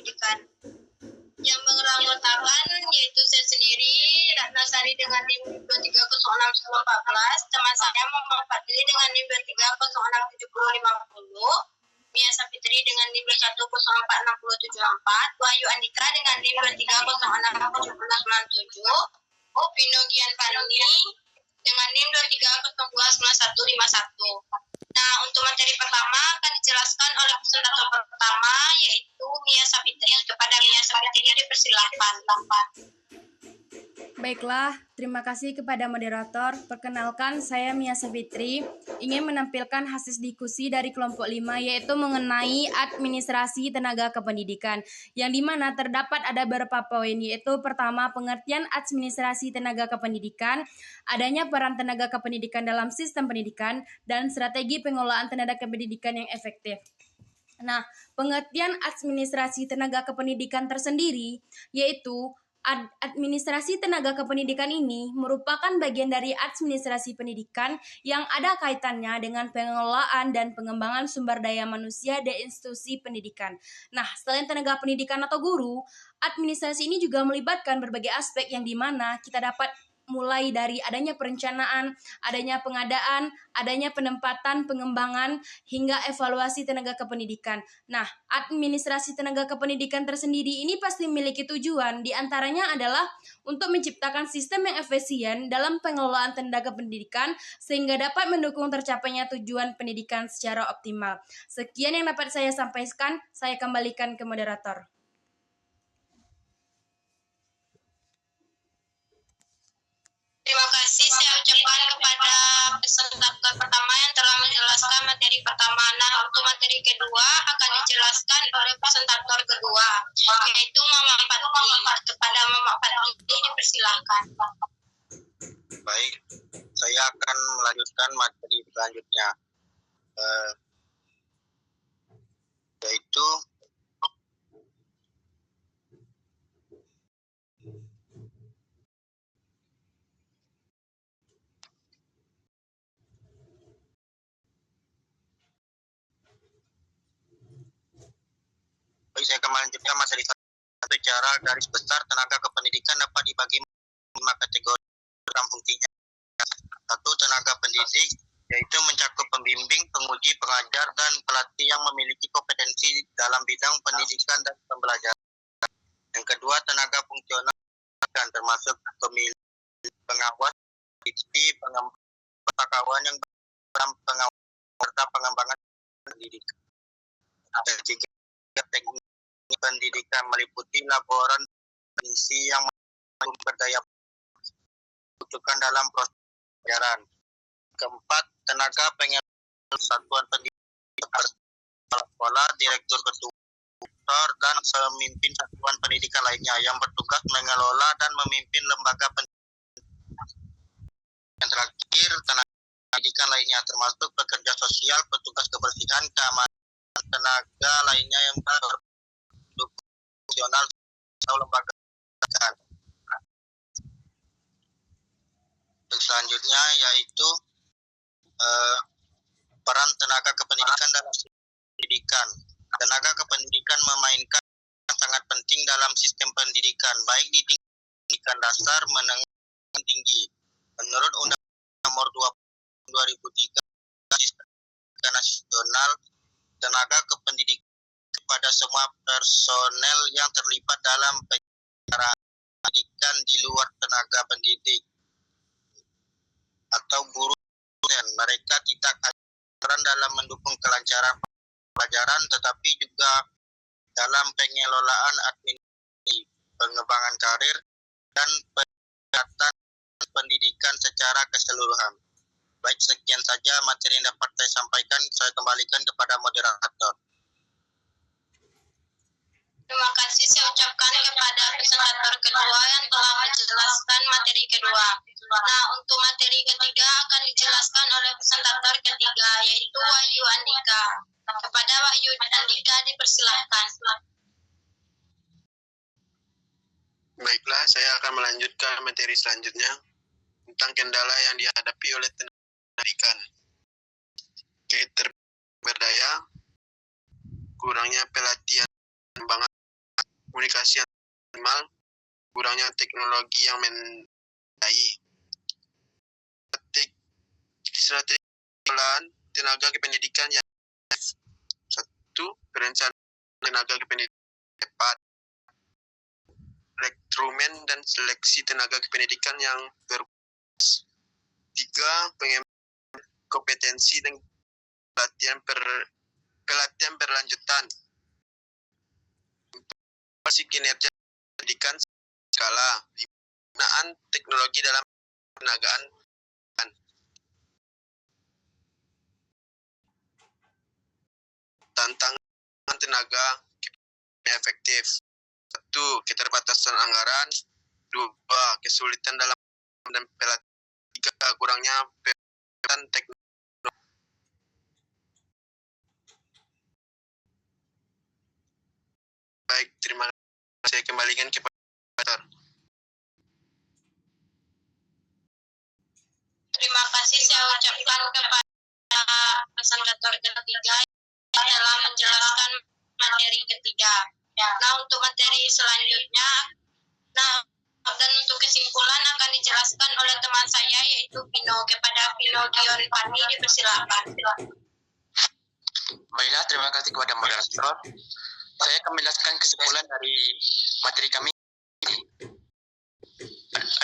Pendidikan. Yang beranggotakan yaitu saya sendiri, Ratna Sari dengan NIM 2306114, teman saya Muhammad Fadli dengan NIM 2306750, Mia Sapitri dengan NIM 2104674, Wahyu Andika dengan NIM 2306797, Vino Gian Fani dengan NIM 2302151. Nah, untuk materi pertama akan dijelaskan oleh presentator pertama, yaitu Mia Sapitri. Kepada Mia Sapitri dipersilakan. Baiklah, terima kasih kepada moderator. Perkenalkan, saya Mia Sapitri, ingin menampilkan hasil diskusi dari kelompok 5, yaitu mengenai administrasi tenaga kependidikan, yang dimana terdapat ada beberapa poin, yaitu pertama, pengertian administrasi tenaga kependidikan, adanya peran tenaga kependidikan dalam sistem pendidikan, dan strategi pengelolaan tenaga kependidikan yang efektif. Nah, pengertian administrasi tenaga kependidikan tersendiri, yaitu administrasi tenaga kependidikan ini merupakan bagian dari administrasi pendidikan yang ada kaitannya dengan pengelolaan dan pengembangan sumber daya manusia di institusi pendidikan. Nah, selain tenaga pendidikan atau guru, administrasi ini juga melibatkan berbagai aspek yang dimana kita dapat mulai dari adanya perencanaan, adanya pengadaan, adanya penempatan, pengembangan, hingga evaluasi tenaga kependidikan. Nah, administrasi tenaga kependidikan tersendiri ini pasti memiliki tujuan, diantaranya adalah untuk menciptakan sistem yang efisien dalam pengelolaan tenaga pendidikan sehingga dapat mendukung tercapainya tujuan pendidikan secara optimal. Sekian yang dapat saya sampaikan, saya kembalikan ke moderator. Terima kasih saya ucapkan kepada presentator pertama yang telah menjelaskan materi pertama. Nah, untuk materi kedua akan dijelaskan oleh presentator kedua, yaitu Mama Fatli. Kepada Mama Fatli dipersilahkan. Baik, saya akan melanjutkan materi selanjutnya, yaitu saya akan melanjutkan materi secara garis besar. Tenaga kependidikan dapat dibagi 5 kategori dalam fungsinya. 1. Tenaga pendidik, yaitu mencakup pembimbing, penguji, pengajar, dan pelatih yang memiliki kompetensi dalam bidang pendidikan dan pembelajaran. Yang kedua, tenaga fungsional, termasuk pemilih, pengawas, pengetahuan yang dalam pengawasan serta pengembangan pendidikan. Yang ketiga, teknik pendidikan meliputi laporan misi yang berdaya dibutuhkan dalam proses pelajaran. Keempat, tenaga pengelola satuan pendidikan, sekolah, direktur tutor, dan pemimpin satuan pendidikan lainnya yang bertugas mengelola dan memimpin lembaga pendidikan. Yang terakhir, tenaga pendidikan lainnya termasuk pekerja sosial, petugas kebersihan, keamanan, tenaga lainnya yang fungsional atau lembaga pendidikan. Selanjutnya yaitu peran tenaga kependidikan dalam pendidikan. Tenaga kependidikan memainkan sangat penting dalam sistem pendidikan, baik di tingkat pendidikan dasar, menengah, dan tinggi. Menurut Undang-Undang Nomor 20 2003 Sistem Pendidikan Nasional, tenaga kependidikan kepada semua personel yang terlibat dalam pendidikan di luar tenaga pendidik atau guru, dan mereka tidak hanya peran dalam mendukung kelancaran pelajaran, tetapi juga dalam pengelolaan administrasi, pengembangan karir, dan peningkatan pendidikan secara keseluruhan. Baik, sekian saja materi yang dapat saya sampaikan. Saya kembalikan kepada moderator. Terima kasih saya ucapkan kepada presentator kedua yang telah menjelaskan materi kedua. Nah, untuk materi ketiga akan dijelaskan oleh presentator ketiga, yaitu Wahyu Andika. Kepada Wahyu Andika dipersilahkan. Baiklah, saya akan melanjutkan materi selanjutnya tentang kendala yang dihadapi oleh tenaga pendidikan. Keterberdaya, kurangnya pelatihan pengembangan komunikasi yang minimal, kurangnya teknologi yang memadai. Strategi pengelolaan tenaga kependidikan yang 1. Perencanaan tenaga kependidikan tepat, rekrutmen dan seleksi tenaga kependidikan yang berkualitas. 3. Pengembangan kompetensi dan pelatihan berlanjutan. 4. Kinerja pendidikan skala, penggunaan teknologi dalam penenagaan. Tantangan tenaga efektif. 1. Keterbatasan anggaran. 2. Kesulitan dalam dan pelatihan. 3. Kurangnya pelatihan teknologi. Baik, terima kasih. Saya kembalikan kepada moderator. Terima kasih saya ucapkan kepada presentator ketiga yang telah menjelaskan materi ketiga. Nah, untuk materi selanjutnya, dan untuk kesimpulan akan dijelaskan oleh teman saya yaitu Pino. Kepada Pino Gion Fani dipersilakan. Baiklah, terima kasih kepada moderator. Saya akan menjelaskan kesimpulan dari materi kami.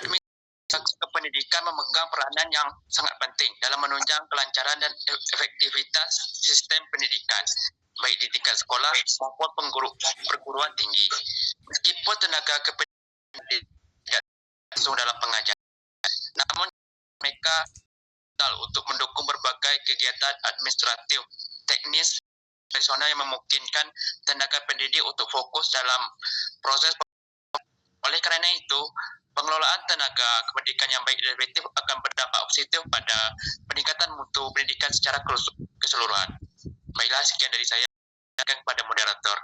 Administrasi kependidikan memegang peranan yang sangat penting dalam menunjang kelancaran dan efektivitas sistem pendidikan, baik di tingkat sekolah maupun perguruan tinggi. Meskipun tenaga kependidikan tidak langsung dalam pengajaran, namun mereka untuk mendukung berbagai kegiatan administratif, teknis, profesional yang memungkinkan tenaga pendidik untuk fokus dalam proses. Oleh karena itu, pengelolaan tenaga kependidikan yang baik dan efektif akan berdampak positif pada peningkatan mutu pendidikan secara keseluruhan. Baiklah, sekian dari saya. Kepada moderator.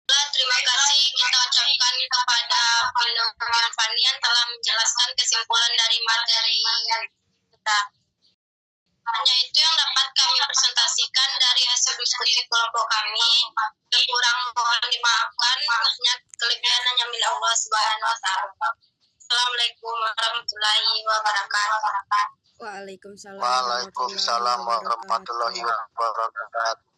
Terima kasih kita ucapkan kepada Pino Gion Fani yang telah menjelaskan kesimpulan dari materi kita. Hanya itu yang dapat kami presentasikan dari hasil diskusi kelompok kami. Kurang mohon dimaafkan, maksudnya kelebihan hanya milik Allah Subhanahu wa Ta'ala. Assalamualaikum warahmatullahi wabarakatuh. Waalaikumsalam Waalaikumsalam warahmatullahi wabarakatuh.